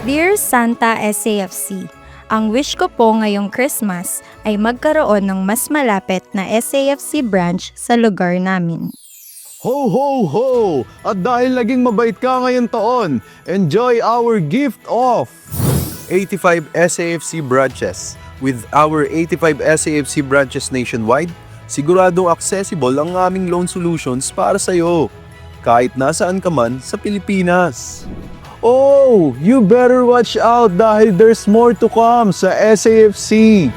Dear Santa SAFC, ang wish ko po ngayong Christmas ay magkaroon ng mas malapit na SAFC branch sa lugar namin. Ho ho ho! At dahil naging mabait ka ngayong taon, enjoy our gift of 85 SAFC branches. With our 85 SAFC branches nationwide, siguradong accessible ang aming loan solutions para sa iyo, kahit nasaan ka man sa Pilipinas. Oh, you better watch out dahil there's more to come sa SAFC.